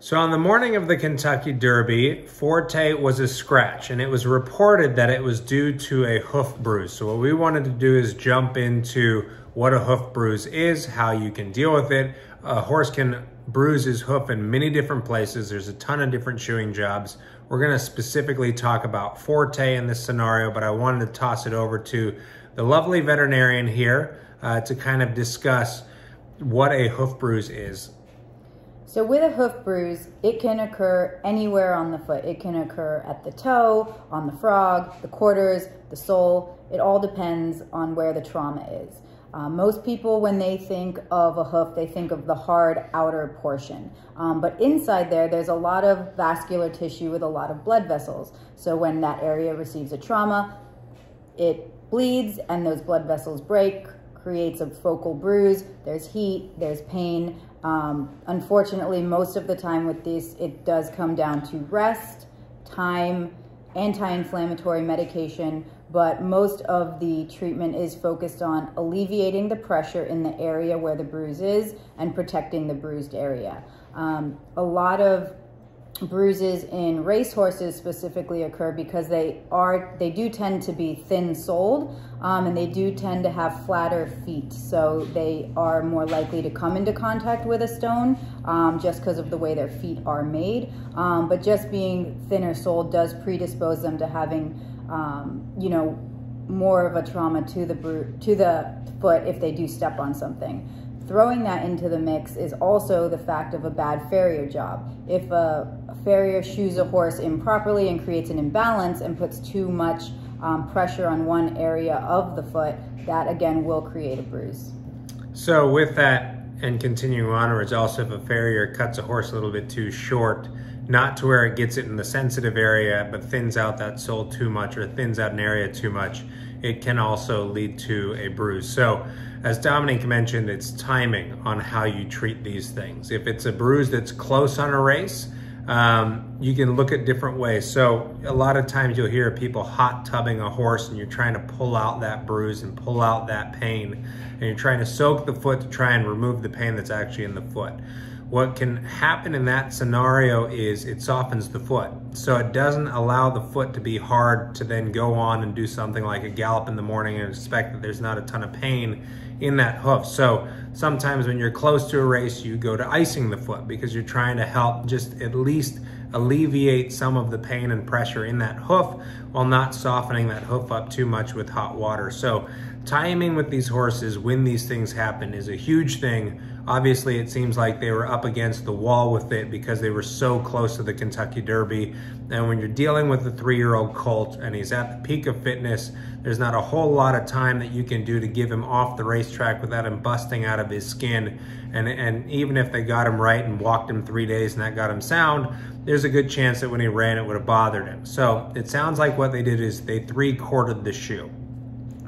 So on the morning of the Kentucky Derby, Forte was a scratch, and it was reported that it was due to a hoof bruise. So what we wanted to do is jump into what a hoof bruise is, how you can deal with it. A horse can bruise his hoof in many different places. There's a ton of different shoeing jobs. We're gonna specifically talk about Forte in this scenario, but I wanted to toss it over to the lovely veterinarian here to kind of discuss what a hoof bruise is. So with a hoof bruise, it can occur anywhere on the foot. It can occur at the toe, on the frog, the quarters, the sole. It all depends on where the trauma is. Most people, when they think of a hoof, they think of the hard outer portion. But inside there's a lot of vascular tissue with a lot of blood vessels. So when that area receives a trauma, it bleeds and those blood vessels break, creates a focal bruise. There's heat, there's pain. Unfortunately, most of the time with this, it does come down to rest, time, anti-inflammatory medication, but most of the treatment is focused on alleviating the pressure in the area where the bruise is and protecting the bruised area. A lot of bruises in racehorses specifically occur because they do tend to be thin-soled, and they do tend to have flatter feet, so they are more likely to come into contact with a stone just because of the way their feet are made. But just being thinner-soled does predispose them to having more of a trauma to the foot if they do step on something. Throwing that into the mix is also the fact of a bad farrier job. If a farrier shoes a horse improperly and creates an imbalance and puts too much pressure on one area of the foot, that again will create a bruise. So with that, and continuing onwards, also if a farrier cuts a horse a little bit too short, not to where it gets it in the sensitive area, but thins out that sole too much or thins out an area too much, it can also lead to a bruise. So as Dominique mentioned, it's timing on how you treat these things. If it's a bruise that's close on a race, you can look at different ways. So a lot of times you'll hear people hot tubbing a horse and you're trying to pull out that bruise and pull out that pain, and you're trying to soak the foot to try and remove the pain that's actually in the foot. What can happen in that scenario is it softens the foot. So it doesn't allow the foot to be hard to then go on and do something like a gallop in the morning and expect that there's not a ton of pain in that hoof. So sometimes when you're close to a race, you go to icing the foot because you're trying to help just at least alleviate some of the pain and pressure in that hoof while not softening that hoof up too much with hot water. So timing with these horses when these things happen is a huge thing. Obviously, it seems like they were up against the wall with it because they were so close to the Kentucky Derby. And when you're dealing with a 3-year-old colt and he's at the peak of fitness, there's not a whole lot of time that you can do to give him off the racetrack without him busting out of his skin. And even if they got him right and walked him 3 days and that got him sound, there's a good chance that when he ran, it would have bothered him. So it sounds like what they did is they 3/4'd the shoe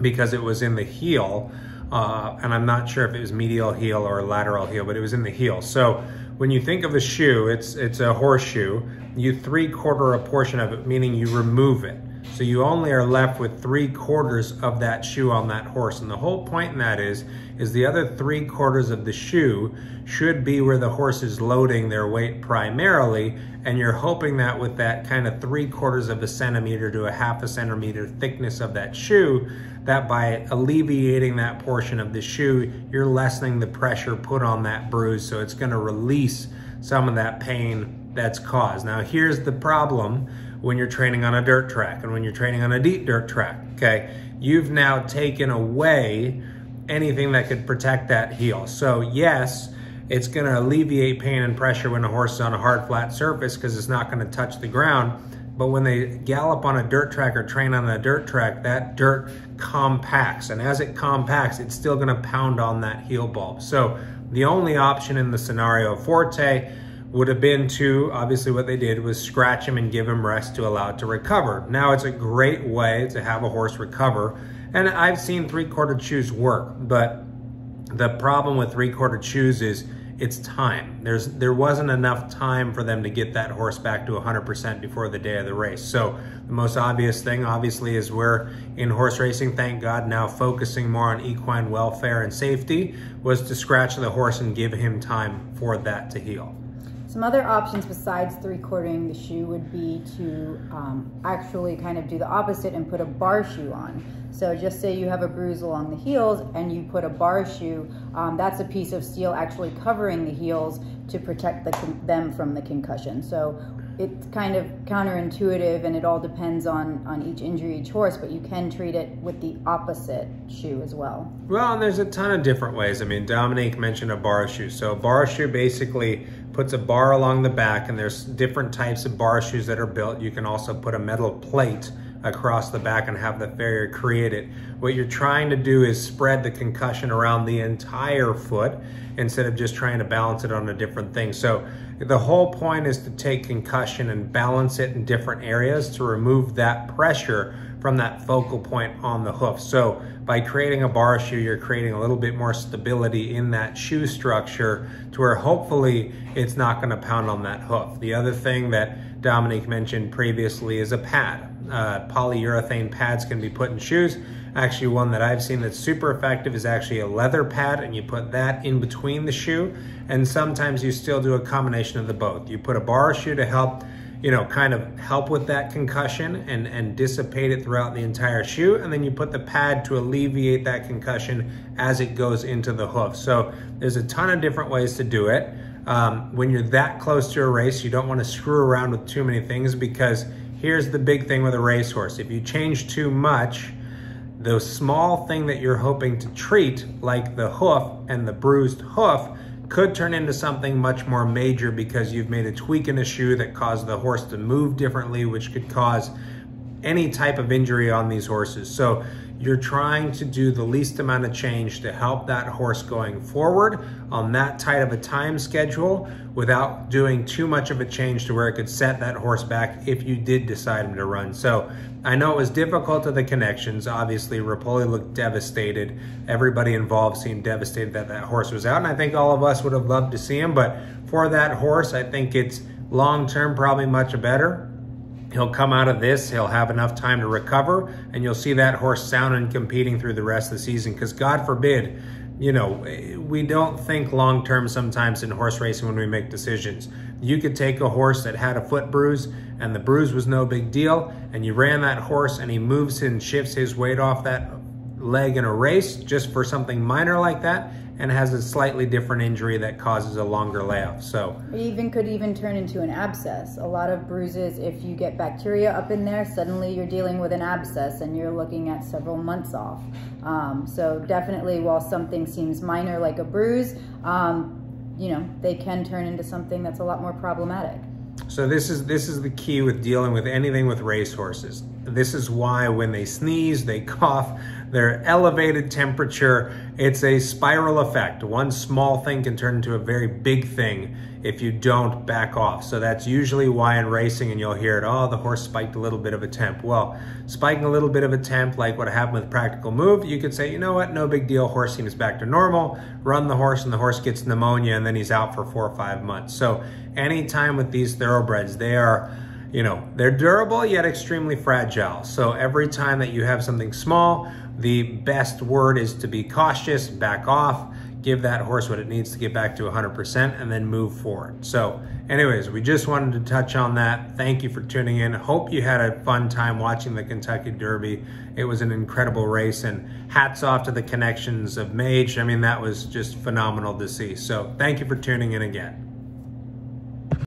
because it was in the heel. And I'm not sure if it was medial heel or lateral heel, but it was in the heel. So when you think of a shoe, it's a horseshoe. You 3/4 a portion of it, meaning you remove it. So you only are left with 3/4 of that shoe on that horse. And the whole point in that is the other 3/4 of the shoe should be where the horse is loading their weight primarily. And you're hoping that with that kind of 3/4 of a centimeter to a 1/2 centimeter thickness of that shoe, that by alleviating that portion of the shoe, you're lessening the pressure put on that bruise. So it's gonna release some of that pain that's caused. Now here's the problem when you're training on a dirt track and when you're training on a deep dirt track, okay? You've now taken away anything that could protect that heel. So yes, it's gonna alleviate pain and pressure when a horse is on a hard, flat surface because it's not gonna touch the ground. But when they gallop on a dirt track or train on a dirt track, that dirt compacts. And as it compacts, it's still gonna pound on that heel bulb. So the only option in the scenario of Forte would have been to, obviously what they did was scratch him and give him rest to allow it to recover. Now it's a great way to have a horse recover. And I've seen 3/4 shoes work, but the problem with 3/4 shoes is it's time. There wasn't enough time for them to get that horse back to 100% before the day of the race. So the most obvious thing, obviously, is we're in horse racing, thank God, now focusing more on equine welfare and safety, was to scratch the horse and give him time for that to heal. Some other options besides 3/4ing the shoe would be to actually kind of do the opposite and put a bar shoe on. So just say you have a bruise along the heels and you put a bar shoe, that's a piece of steel actually covering the heels to protect them from the concussion. So it's kind of counterintuitive, and it all depends on each injury, each horse, but you can treat it with the opposite shoe as well. Well, and there's a ton of different ways. I mean, Dominique mentioned a bar shoe. So a bar shoe basically puts a bar along the back, and there's different types of bar shoes that are built. You can also put a metal plate across the back and have the farrier create it. What you're trying to do is spread the concussion around the entire foot instead of just trying to balance it on a different thing. So the whole point is to take concussion and balance it in different areas to remove that pressure from that focal point on the hoof. So by creating a bar shoe, you're creating a little bit more stability in that shoe structure to where hopefully it's not going to pound on that hoof. The other thing that Dominique mentioned previously is a pad. Polyurethane pads can be put in shoes. Actually, one that I've seen that's super effective is actually a leather pad, and you put that in between the shoe. And sometimes you still do a combination of the both. You put a bar shoe to help, kind of help with that concussion and dissipate it throughout the entire shoe. And then you put the pad to alleviate that concussion as it goes into the hoof. So there's a ton of different ways to do it. When you're that close to a race, you don't want to screw around with too many things, because here's the big thing with a racehorse. If you change too much, the small thing that you're hoping to treat, like the hoof and the bruised hoof, could turn into something much more major because you've made a tweak in the shoe that caused the horse to move differently, which could cause any type of injury on these horses. So you're trying to do the least amount of change to help that horse going forward on that tight of a time schedule without doing too much of a change to where it could set that horse back if you did decide him to run. So I know it was difficult to the connections. Obviously, Repole looked devastated. Everybody involved seemed devastated that that horse was out, and I think all of us would have loved to see him, but for that horse, I think it's long-term probably much better. He'll come out of this, he'll have enough time to recover, and you'll see that horse sound and competing through the rest of the season. Because God forbid, we don't think long-term sometimes in horse racing when we make decisions. You could take a horse that had a foot bruise and the bruise was no big deal, and you ran that horse and he moves and shifts his weight off that leg in a race just for something minor like that, and has a slightly different injury that causes a longer layoff. So it could even turn into an abscess. A lot of bruises, if you get bacteria up in there, suddenly you're dealing with an abscess and you're looking at several months off. So definitely, while something seems minor like a bruise, they can turn into something that's a lot more problematic. So this is the key with dealing with anything with racehorses. This is why when they sneeze, they cough, their elevated temperature, it's a spiral effect. One small thing can turn into a very big thing if you don't back off. So that's usually why in racing, and you'll hear it, oh, the horse spiked a little bit of a temp. Well, spiking a little bit of a temp, like what happened with Practical Move, you could say, you know what, no big deal, horse seems back to normal, run the horse, and the horse gets pneumonia, and then he's out for 4 or 5 months. So anytime with these thoroughbreds, they are, they're durable yet extremely fragile. So every time that you have something small, the best word is to be cautious, back off, give that horse what it needs to get back to 100%, and then move forward. So anyways, we just wanted to touch on that. Thank you for tuning in. Hope you had a fun time watching the Kentucky Derby. It was an incredible race, and hats off to the connections of Mage. I mean, that was just phenomenal to see. So thank you for tuning in again.